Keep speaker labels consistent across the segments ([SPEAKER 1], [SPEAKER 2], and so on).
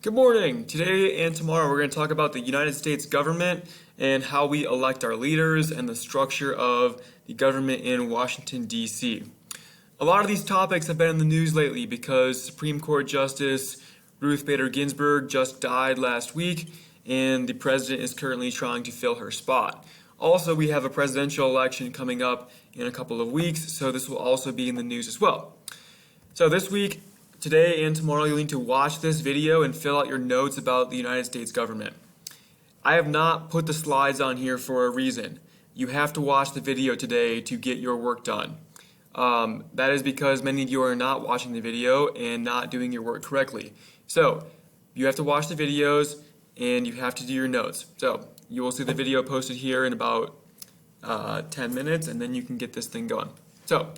[SPEAKER 1] Good morning. Today and tomorrow we're going to talk about the United States government and how we elect our leaders and the structure of the government in Washington, D.C. A lot of these topics have been in the news lately because Supreme Court Justice Ruth Bader Ginsburg just died last week and the president is currently trying to fill her spot. Also, we have a presidential election coming up in a couple of weeks, so this will also be in the news as well. So this week, today and tomorrow, you'll need to watch this video and fill out your notes about the United States government. I have not put the slides on here for a reason. You have to watch the video today to get your work done. That is because many of you are not watching the video and not doing your work correctly. So you have to watch the videos and you have to do your notes. So you will see the video posted here in about 10 minutes and then you can get this thing going. So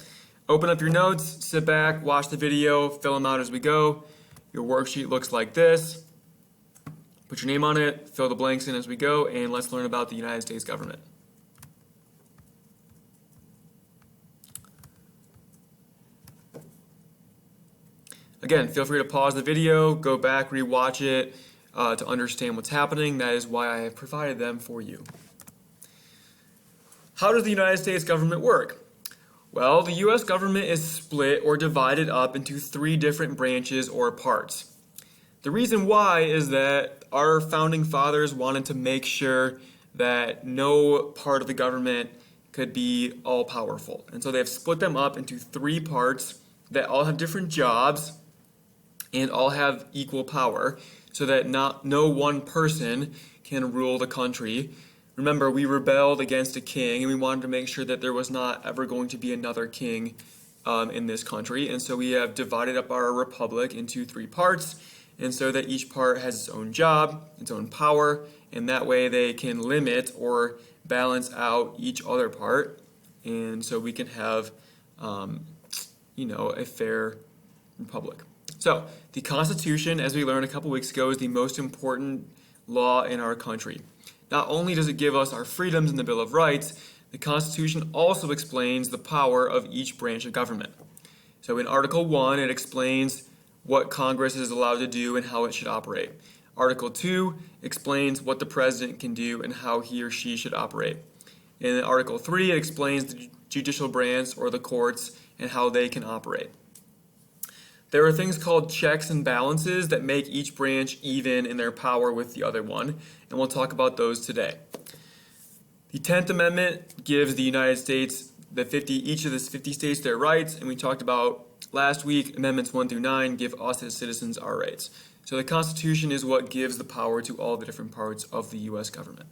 [SPEAKER 1] open up your notes, sit back, watch the video, fill them out as we go. Your worksheet looks like this. Put your name on it, fill the blanks in as we go, and let's learn about the United States government. Again, feel free to pause the video, go back, rewatch it to understand what's happening. That is why I have provided them for you. How does the United States government work? Well, the U.S. government is split or divided up into three different branches or parts. The reason why is that our founding fathers wanted to make sure that no part of the government could be all-powerful. And so they have split them up into three parts that all have different jobs and all have equal power so that no one person can rule the country. Remember, we rebelled against a king, and we wanted to make sure that there was not ever going to be another king in this country. And so we have divided up our republic into three parts, and so that each part has its own job, its own power, and that way they can limit or balance out each other part, and so we can have, a fair republic. So the Constitution, as we learned a couple weeks ago, is the most important law in our country. Not only does it give us our freedoms in the Bill of Rights, the Constitution also explains the power of each branch of government. So in Article 1, it explains what Congress is allowed to do and how it should operate. Article 2 explains what the president can do and how he or she should operate. In Article 3, it explains the judicial branch or the courts and how they can operate. There are things called checks and balances that make each branch even in their power with the other one, and we'll talk about those today. The 10th Amendment gives the United States, each of the 50 states their rights, and we talked about last week, Amendments 1 through 9 give us as citizens our rights. So the Constitution is what gives the power to all the different parts of the U.S. government.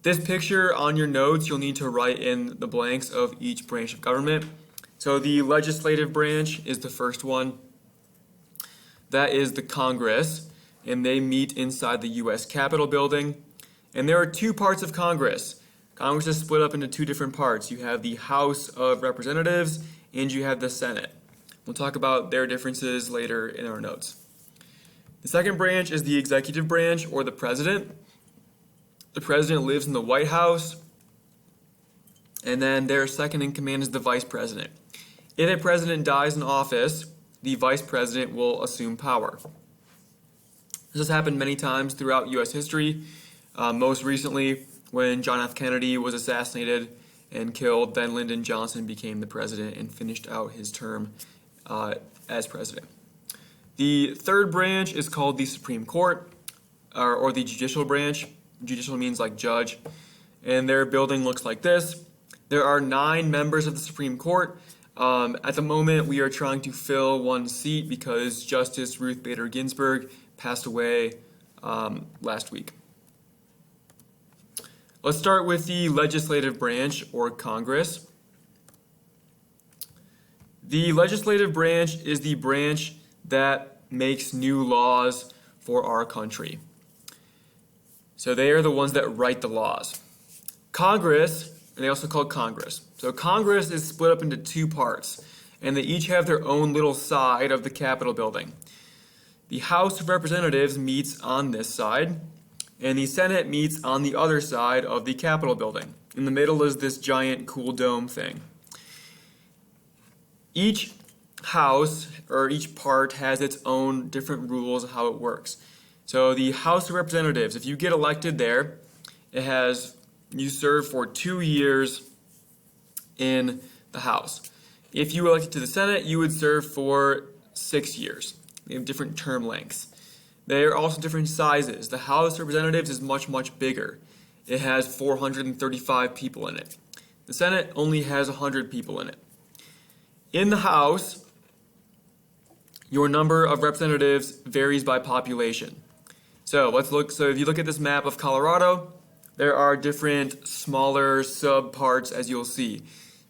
[SPEAKER 1] This picture on your notes, you'll need to write in the blanks of each branch of government. So the legislative branch is the first one. That is the Congress, and they meet inside the U.S. Capitol building. And there are two parts of Congress. Congress is split up into two different parts. You have the House of Representatives, and you have the Senate. We'll talk about their differences later in our notes. The second branch is the executive branch, or the president. The president lives in the White House, and then their second in command is the vice president. If a president dies in office, the vice president will assume power. This has happened many times throughout U.S. history. Most recently, when John F. Kennedy was assassinated and killed, then Lyndon Johnson became the president and finished out his term as president. The third branch is called the Supreme Court, or the judicial branch. Judicial means like judge. And their building looks like this. There are 9 members of the Supreme Court. At the moment, we are trying to fill one seat because Justice Ruth Bader Ginsburg passed away last week. Let's start with the legislative branch, or Congress. The legislative branch is the branch that makes new laws for our country. So they are the ones that write the laws. Congress, and they also call Congress. So Congress is split up into two parts, and they each have their own little side of the Capitol building. The House of Representatives meets on this side, and the Senate meets on the other side of the Capitol building. In the middle is this giant cool dome thing. Each house, or each part, has its own different rules of how it works. So the House of Representatives, if you get elected there, you serve for 2 years in the House. If you were elected to the Senate, you would serve for 6 years. They have different term lengths. They are also different sizes. The House of Representatives is much, much bigger. It has 435 people in it. The Senate only has 100 people in it. In the House, your number of representatives varies by population. So if you look at this map of Colorado, there are different smaller subparts, as you'll see.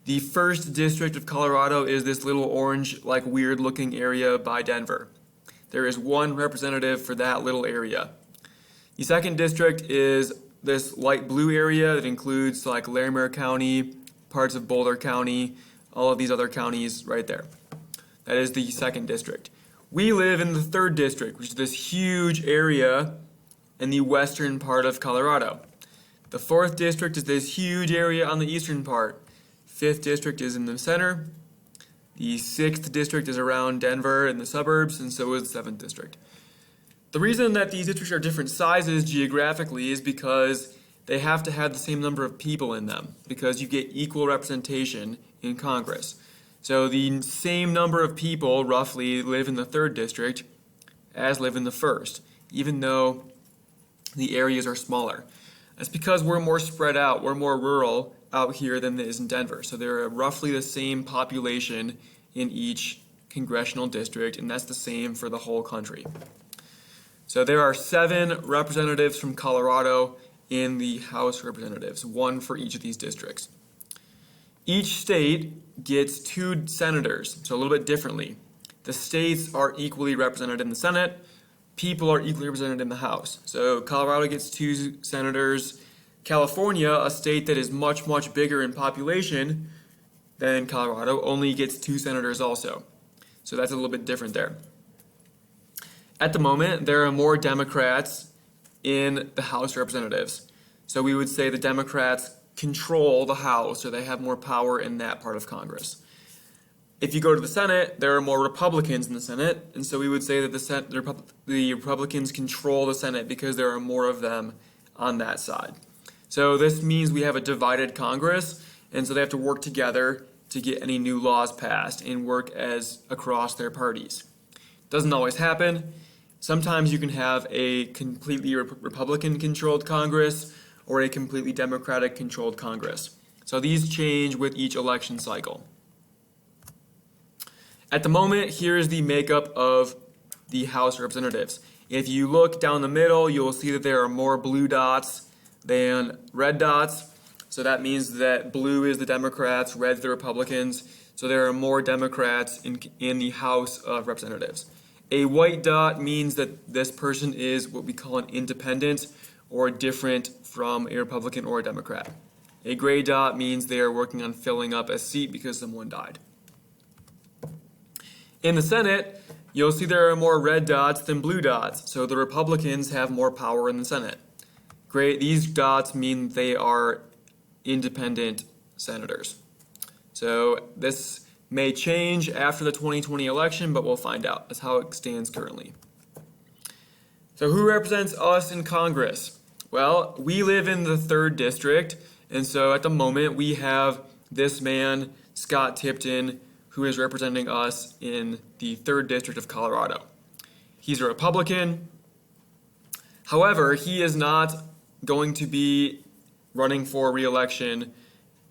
[SPEAKER 1] The first district of Colorado is this little orange, like weird looking area by Denver. There is one representative for that little area. The second district is this light blue area that includes like Larimer County, parts of Boulder County, all of these other counties right there. That is the second district. We live in the third district, which is this huge area in the western part of Colorado. The fourth district is this huge area on the eastern part. Fifth district is in the center. The sixth district is around Denver and the suburbs, and so is the seventh district. The reason that these districts are different sizes geographically is because they have to have the same number of people in them, because you get equal representation in Congress. So the same number of people roughly live in the third district as live in the first, even though the areas are smaller. That's because we're more spread out, we're more rural out here than it is in Denver. So there are roughly the same population in each congressional district, and that's the same for the whole country. So there are 7 representatives from Colorado in the House of Representatives, 1 for each of these districts. Each state gets 2 senators, so a little bit differently. The states are equally represented in the Senate. People are equally represented in the House. So Colorado gets 2 senators. California, a state that is much, much bigger in population than Colorado, only gets 2 senators also. So that's a little bit different there. At the moment, there are more Democrats in the House of Representatives. So we would say the Democrats control the House, or they have more power in that part of Congress. If you go to the Senate, there are more Republicans in the Senate, and so we would say that the Republicans control the Senate because there are more of them on that side. So this means we have a divided Congress, and so they have to work together to get any new laws passed and work as across their parties. Doesn't always happen. Sometimes you can have a completely Republican-controlled Congress or a completely Democratic-controlled Congress. So these change with each election cycle. At the moment, here is the makeup of the House of Representatives. If you look down the middle, you'll see that there are more blue dots than red dots. So that means that blue is the Democrats, red is the Republicans. So there are more Democrats in the House of Representatives. A white dot means that this person is what we call an independent or different from a Republican or a Democrat. A gray dot means they are working on filling up a seat because someone died. In the Senate, you'll see there are more red dots than blue dots, so the Republicans have more power in the Senate. These dots mean they are independent senators. So this may change after the 2020 election, but we'll find out. That's how it stands currently. So who represents us in Congress? Well, we live in the 3rd district, and so at the moment we have this man, Scott Tipton, who is representing us in the 3rd district of Colorado. He's a Republican. However, he is not going to be running for re-election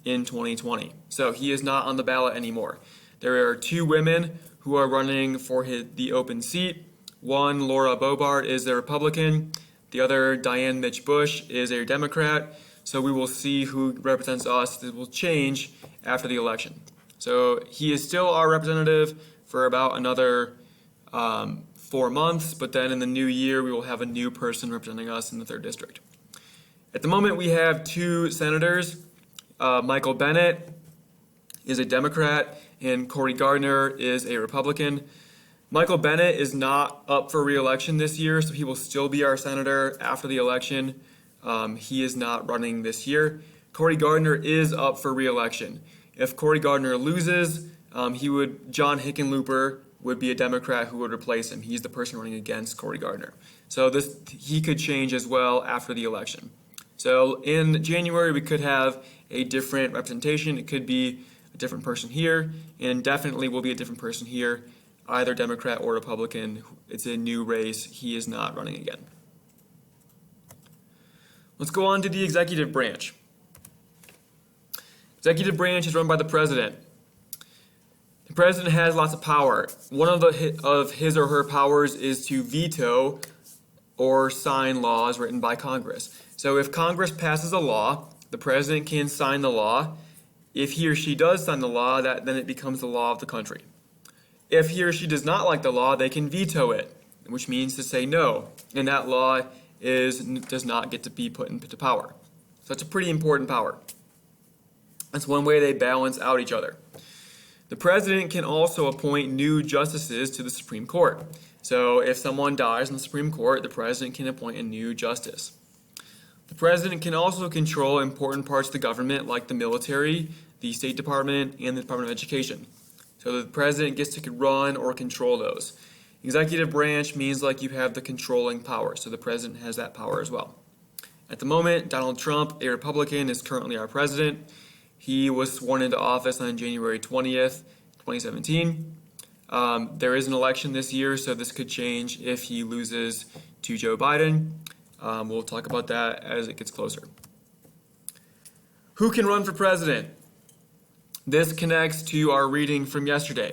[SPEAKER 1] in 2020. So he is not on the ballot anymore. There are 2 women who are running for the open seat. One, Laura Bobart, is a Republican. The other, Diane Mitch Bush, is a Democrat. So we will see who represents us. This will change after the election. So he is still our representative for about another 4 months, but then in the new year we will have a new person representing us in the 3rd district. At the moment we have 2 senators. Michael Bennet is a Democrat and Cory Gardner is a Republican. Michael Bennet is not up for re-election this year, so he will still be our senator after the election. He is not running this year. Cory Gardner is up for re-election. If Cory Gardner loses, John Hickenlooper would be a Democrat who would replace him. He's the person running against Cory Gardner. So he could change as well after the election. So in January, we could have a different representation. It could be a different person here, and definitely will be a different person here, either Democrat or Republican. It's a new race. He is not running again. Let's go on to the executive branch. Executive branch is run by the president. The president has lots of power. One of his or her powers is to veto or sign laws written by Congress. So if Congress passes a law, the president can sign the law. If he or she does sign the law, then it becomes the law of the country. If he or she does not like the law, they can veto it, which means to say no, and that law does not get to be put into power. So that's a pretty important power. That's one way they balance out each other. The president can also appoint new justices to the Supreme Court. So if someone dies in the Supreme Court, the president can appoint a new justice. The president can also control important parts of the government like the military, the State Department, and the Department of Education. So the president gets to run or control those. Executive branch means like you have the controlling power, so the president has that power as well. At the moment, Donald Trump, a Republican, is currently our president. He was sworn into office on January 20th, 2017. There is an election this year, so this could change if he loses to Joe Biden. We'll talk about that as it gets closer. Who can run for president? This connects to our reading from yesterday,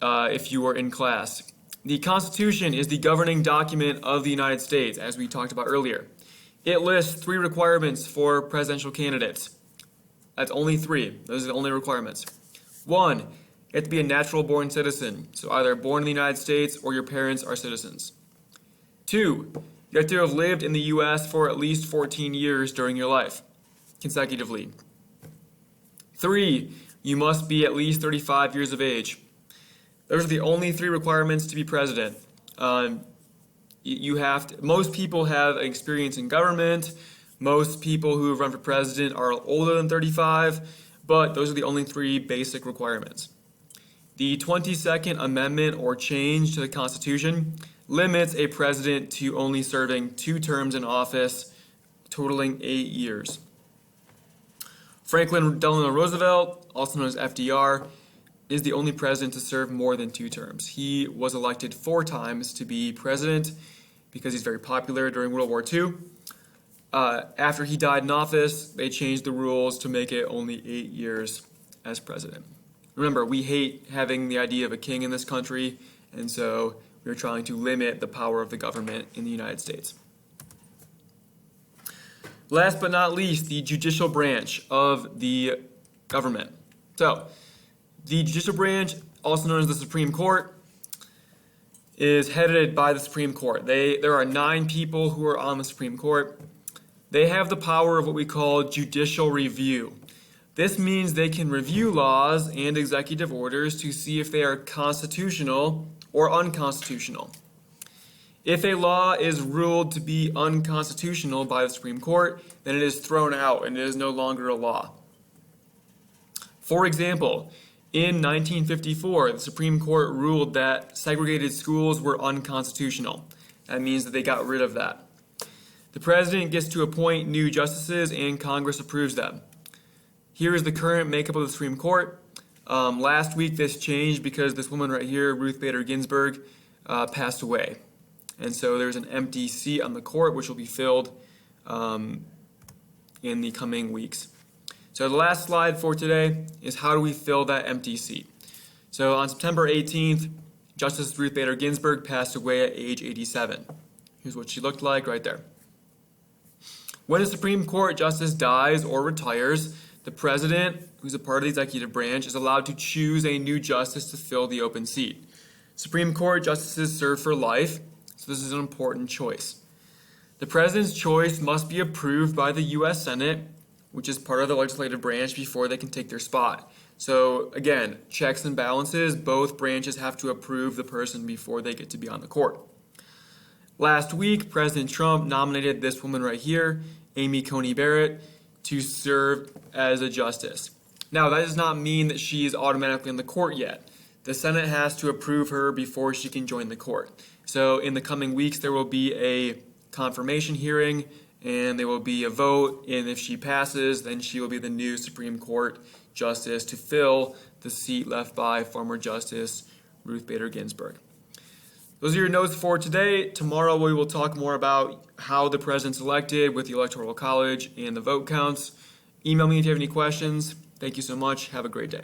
[SPEAKER 1] if you were in class. The Constitution is the governing document of the United States, as we talked about earlier. It lists 3 requirements for presidential candidates. That's only 3. Those are the only requirements. 1, you have to be a natural-born citizen, so either born in the United States or your parents are citizens. 2, you have to have lived in the U.S. for at least 14 years during your life, consecutively. 3, you must be at least 35 years of age. Those are the only 3 requirements to be president. Most people have experience in government. Most people who have run for president are older than 35, but those are the only 3 basic requirements. The 22nd Amendment or change to the Constitution limits a president to only serving 2 terms in office, totaling 8 years. Franklin Delano Roosevelt, also known as FDR, is the only president to serve more than 2 terms. He was elected 4 times to be president because he's very popular during World War II. After he died in office, they changed the rules to make it only 8 years as president. Remember, we hate having the idea of a king in this country, and so we're trying to limit the power of the government in the United States. Last but not least, the judicial branch of the government. So, the judicial branch, also known as the Supreme Court, is headed by the Supreme Court. There are 9 people who are on the Supreme Court. They have the power of what we call judicial review. This means they can review laws and executive orders to see if they are constitutional or unconstitutional. If a law is ruled to be unconstitutional by the Supreme Court, then it is thrown out and it is no longer a law. For example, in 1954, the Supreme Court ruled that segregated schools were unconstitutional. That means that they got rid of that. The president gets to appoint new justices and Congress approves them. Here is the current makeup of the Supreme Court. Last week this changed because this woman right here, Ruth Bader Ginsburg, passed away. And so there's an empty seat on the court which will be filled in the coming weeks. So the last slide for today is how do we fill that empty seat. So on September 18th, Justice Ruth Bader Ginsburg passed away at age 87. Here's what she looked like right there. When a Supreme Court justice dies or retires, the president, who's a part of the executive branch, is allowed to choose a new justice to fill the open seat. Supreme Court justices serve for life, so this is an important choice. The president's choice must be approved by the U.S. Senate, which is part of the legislative branch, before they can take their spot. So again, checks and balances, both branches have to approve the person before they get to be on the court. Last week, President Trump nominated this woman right here, Amy Coney Barrett, to serve as a justice. Now, that does not mean that she is automatically in the court yet. The Senate has to approve her before she can join the court. So in the coming weeks, there will be a confirmation hearing, and there will be a vote, and if she passes, then she will be the new Supreme Court justice to fill the seat left by former Justice Ruth Bader Ginsburg. Those are your notes for today. Tomorrow we will talk more about how the president's elected with the Electoral College and the vote counts. Email me if you have any questions. Thank you so much. Have a great day.